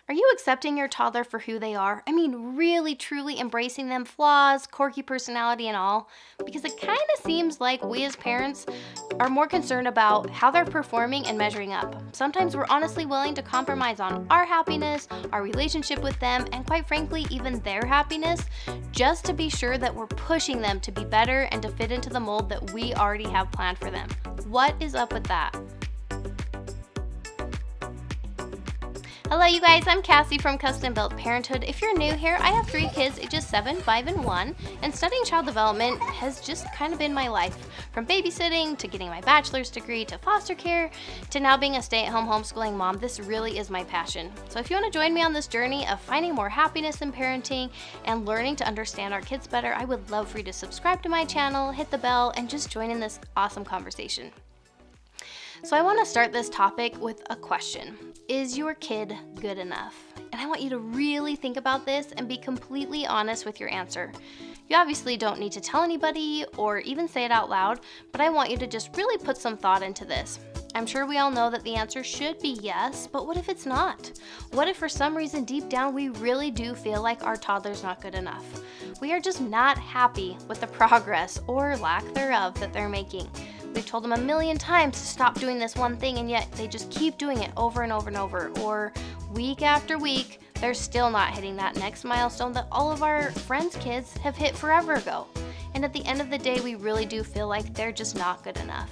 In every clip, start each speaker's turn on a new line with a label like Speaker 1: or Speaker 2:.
Speaker 1: Are you accepting your toddler for who they are? I mean, really, truly embracing them, flaws, quirky personality, and all? Because it kind of seems like we as parents are more concerned about how they're performing and measuring up. Sometimes we're honestly willing to compromise on our happiness, our relationship with them, and quite frankly, even their happiness, just to be sure that we're pushing them to be better and to fit into the mold that we already have planned for them. What is up with that? Hello you guys, I'm Cassie from Custom Built Parenthood. If you're new here, I have 3 kids ages 7, 5, and 1, and studying child development has just kind of been my life. From babysitting, to getting my bachelor's degree, to foster care, to now being a stay-at-home homeschooling mom, this really is my passion. So if you want to join me on this journey of finding more happiness in parenting and learning to understand our kids better, I would love for you to subscribe to my channel, hit the bell, and just join in this awesome conversation. So I want to start this topic with a question. Is your kid good enough? And I want you to really think about this and be completely honest with your answer. You obviously don't need to tell anybody or even say it out loud, but I want you to just really put some thought into this. I'm sure we all know that the answer should be yes, but what if it's not? What if for some reason deep down we really do feel like our toddler's not good enough? We are just not happy with the progress or lack thereof that they're making. We've told them a million times to stop doing this one thing, and yet they just keep doing it over and over and over. Or week after week, they're still not hitting that next milestone that all of our friends' kids have hit forever ago. And at the end of the day, we really do feel like they're just not good enough.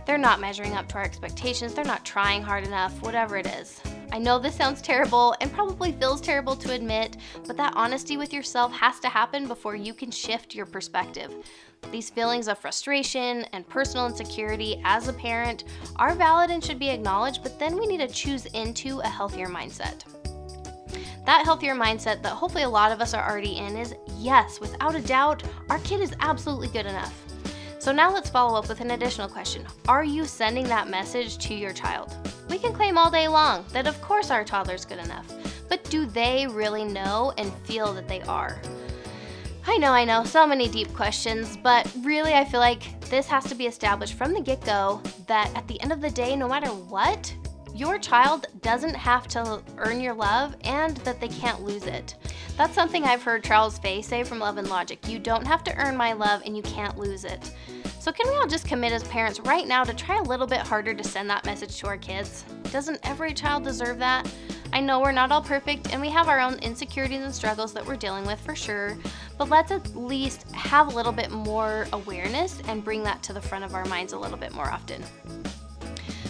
Speaker 1: They're not measuring up to our expectations. They're not trying hard enough, whatever it is. I know this sounds terrible and probably feels terrible to admit, but that honesty with yourself has to happen before you can shift your perspective. These feelings of frustration and personal insecurity as a parent are valid and should be acknowledged, but then we need to choose into a healthier mindset. That healthier mindset that hopefully a lot of us are already in is, yes, without a doubt, our kid is absolutely good enough. So now let's follow up with an additional question. Are you sending that message to your child? We can claim all day long that of course our toddler's good enough, but do they really know and feel that they are? I know, so many deep questions, but really I feel like this has to be established from the get-go that at the end of the day, no matter what, your child doesn't have to earn your love and that they can't lose it. That's something I've heard Charles Fay say from Love and Logic. You don't have to earn my love and you can't lose it. So can we all just commit as parents right now to try a little bit harder to send that message to our kids? Doesn't every child deserve that? I know we're not all perfect and we have our own insecurities and struggles that we're dealing with for sure, but let's at least have a little bit more awareness and bring that to the front of our minds a little bit more often.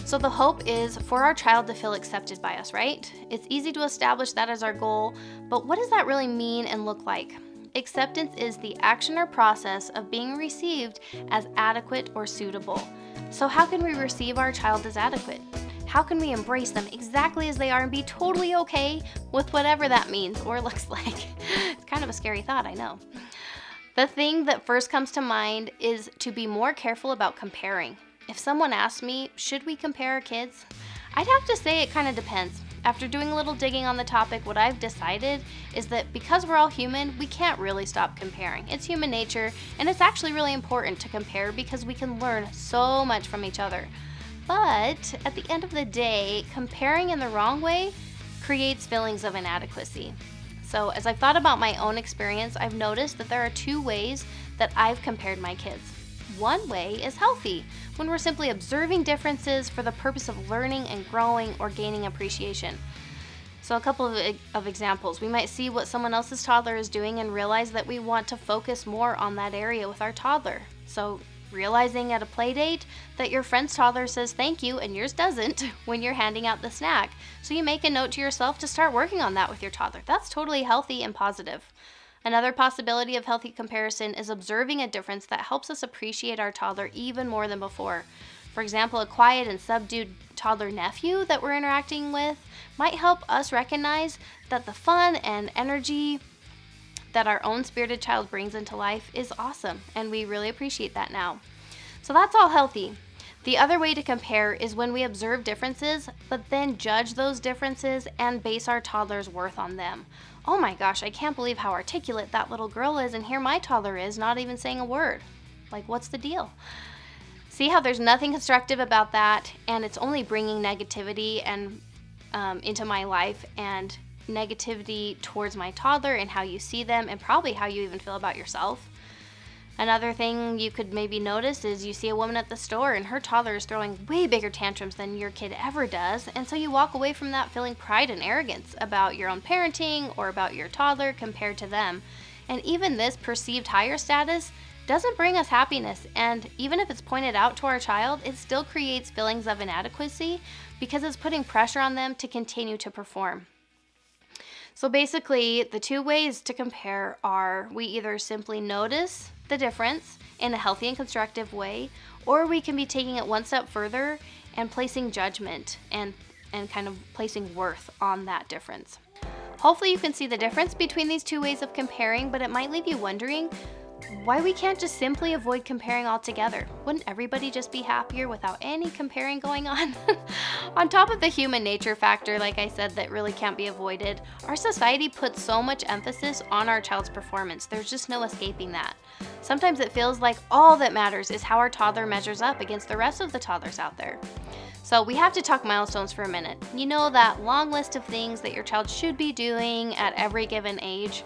Speaker 1: So the hope is for our child to feel accepted by us, right? It's easy to establish that as our goal, but what does that really mean and look like? Acceptance is the action or process of being received as adequate or suitable. So how can we receive our child as adequate? How can we embrace them exactly as they are and be totally okay with whatever that means or looks like? It's kind of a scary thought, I know. The thing that first comes to mind is to be more careful about comparing. If someone asked me, should we compare our kids? I'd have to say it kind of depends. After doing a little digging on the topic, what I've decided is that because we're all human, we can't really stop comparing. It's human nature, and it's actually really important to compare because we can learn so much from each other. But at the end of the day, comparing in the wrong way creates feelings of inadequacy. So as I've thought about my own experience, I've noticed that there are 2 ways that I've compared my kids. One way is healthy, when we're simply observing differences for the purpose of learning and growing or gaining appreciation. So a couple of examples. We might see what someone else's toddler is doing and realize that we want to focus more on that area with our toddler. So realizing at a play date that your friend's toddler says thank you and yours doesn't when you're handing out the snack. So you make a note to yourself to start working on that with your toddler. That's totally healthy and positive. Another possibility of healthy comparison is observing a difference that helps us appreciate our toddler even more than before. For example, a quiet and subdued toddler nephew that we're interacting with might help us recognize that the fun and energy that our own spirited child brings into life is awesome, and we really appreciate that now. So that's all healthy. The other way to compare is when we observe differences, but then judge those differences and base our toddler's worth on them. Oh my gosh, I can't believe how articulate that little girl is, and here my toddler is, not even saying a word. Like, what's the deal? See how there's nothing constructive about that, and it's only bringing negativity and into my life, and negativity towards my toddler and how you see them, and probably how you even feel about yourself. Another thing you could maybe notice is you see a woman at the store and her toddler is throwing way bigger tantrums than your kid ever does, and so you walk away from that feeling pride and arrogance about your own parenting or about your toddler compared to them. And even this perceived higher status doesn't bring us happiness, and even if it's pointed out to our child, it still creates feelings of inadequacy because it's putting pressure on them to continue to perform. So basically, the two ways to compare are we either simply notice the difference in a healthy and constructive way, or we can be taking it one step further and placing judgment and kind of placing worth on that difference. Hopefully you can see the difference between these two ways of comparing, but it might leave you wondering why we can't just simply avoid comparing altogether. Wouldn't everybody just be happier without any comparing going on? On top of the human nature factor, like I said, that really can't be avoided, our society puts so much emphasis on our child's performance. There's just no escaping that. Sometimes it feels like all that matters is how our toddler measures up against the rest of the toddlers out there. So we have to talk milestones for a minute. You know, that long list of things that your child should be doing at every given age.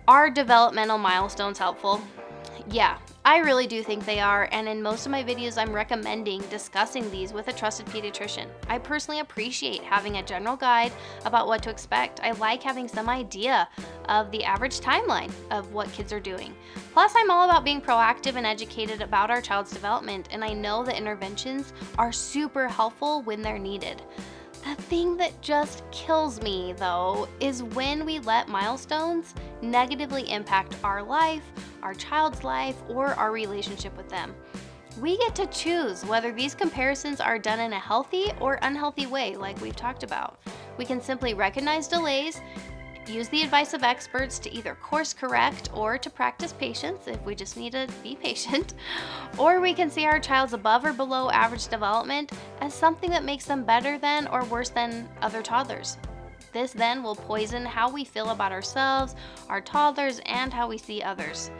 Speaker 1: Are developmental milestones helpful? Yeah, I really do think they are, and in most of my videos I'm recommending discussing these with a trusted pediatrician. I personally appreciate having a general guide about what to expect. I like having some idea of the average timeline of what kids are doing. Plus, I'm all about being proactive and educated about our child's development, and I know that interventions are super helpful when they're needed. The thing that just kills me, though, is when we let milestones negatively impact our life, our child's life, or our relationship with them. We get to choose whether these comparisons are done in a healthy or unhealthy way, like we've talked about. We can simply recognize delays, use the advice of experts to either course correct or to practice patience if we just need to be patient, or we can see our child's above or below average development as something that makes them better than or worse than other toddlers. This then will poison how we feel about ourselves, our toddlers, and how we see others.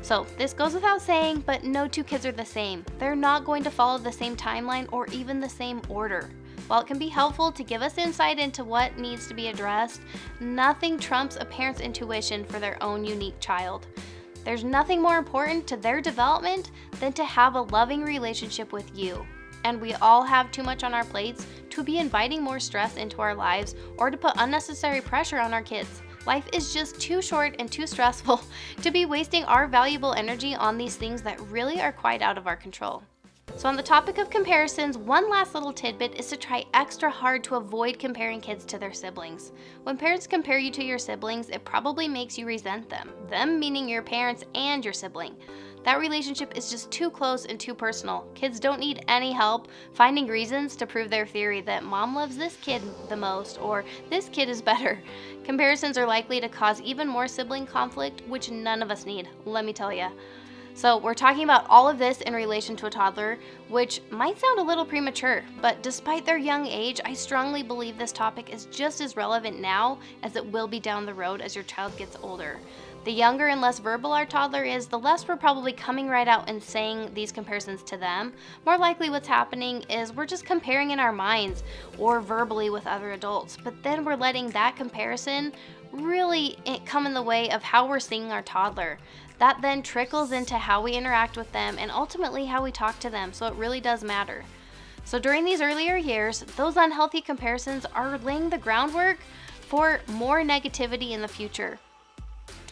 Speaker 1: So this goes without saying, but no two kids are the same. They're not going to follow the same timeline or even the same order. While it can be helpful to give us insight into what needs to be addressed, nothing trumps a parent's intuition for their own unique child. There's nothing more important to their development than to have a loving relationship with you. And we all have too much on our plates to be inviting more stress into our lives or to put unnecessary pressure on our kids. Life is just too short and too stressful to be wasting our valuable energy on these things that really are quite out of our control. So on the topic of comparisons, one last little tidbit is to try extra hard to avoid comparing kids to their siblings. When parents compare you to your siblings, it probably makes you resent them. Them meaning your parents and your sibling. That relationship is just too close and too personal. Kids don't need any help finding reasons to prove their theory that mom loves this kid the most or this kid is better. Comparisons are likely to cause even more sibling conflict, which none of us need, let me tell you. So we're talking about all of this in relation to a toddler, which might sound a little premature, but despite their young age, I strongly believe this topic is just as relevant now as it will be down the road as your child gets older. The younger and less verbal our toddler is, the less we're probably coming right out and saying these comparisons to them. More likely what's happening is we're just comparing in our minds or verbally with other adults, but then we're letting that comparison really come in the way of how we're seeing our toddler. That then trickles into how we interact with them and ultimately how we talk to them, so it really does matter. So during these earlier years, those unhealthy comparisons are laying the groundwork for more negativity in the future.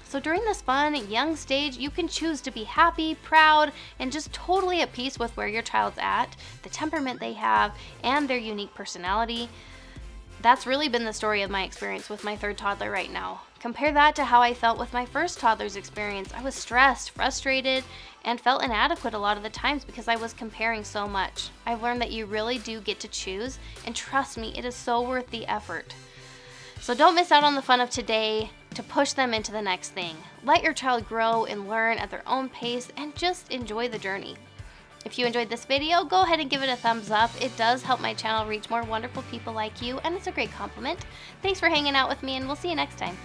Speaker 1: So during this fun, young stage, you can choose to be happy, proud, and just totally at peace with where your child's at, the temperament they have, and their unique personality. That's really been the story of my experience with my third toddler right now. Compare that to how I felt with my first toddler's experience. I was stressed, frustrated, and felt inadequate a lot of the times because I was comparing so much. I've learned that you really do get to choose, and trust me, it is so worth the effort. So don't miss out on the fun of today to push them into the next thing. Let your child grow and learn at their own pace and just enjoy the journey. If you enjoyed this video, go ahead and give it a thumbs up. It does help my channel reach more wonderful people like you, and it's a great compliment. Thanks for hanging out with me, and we'll see you next time.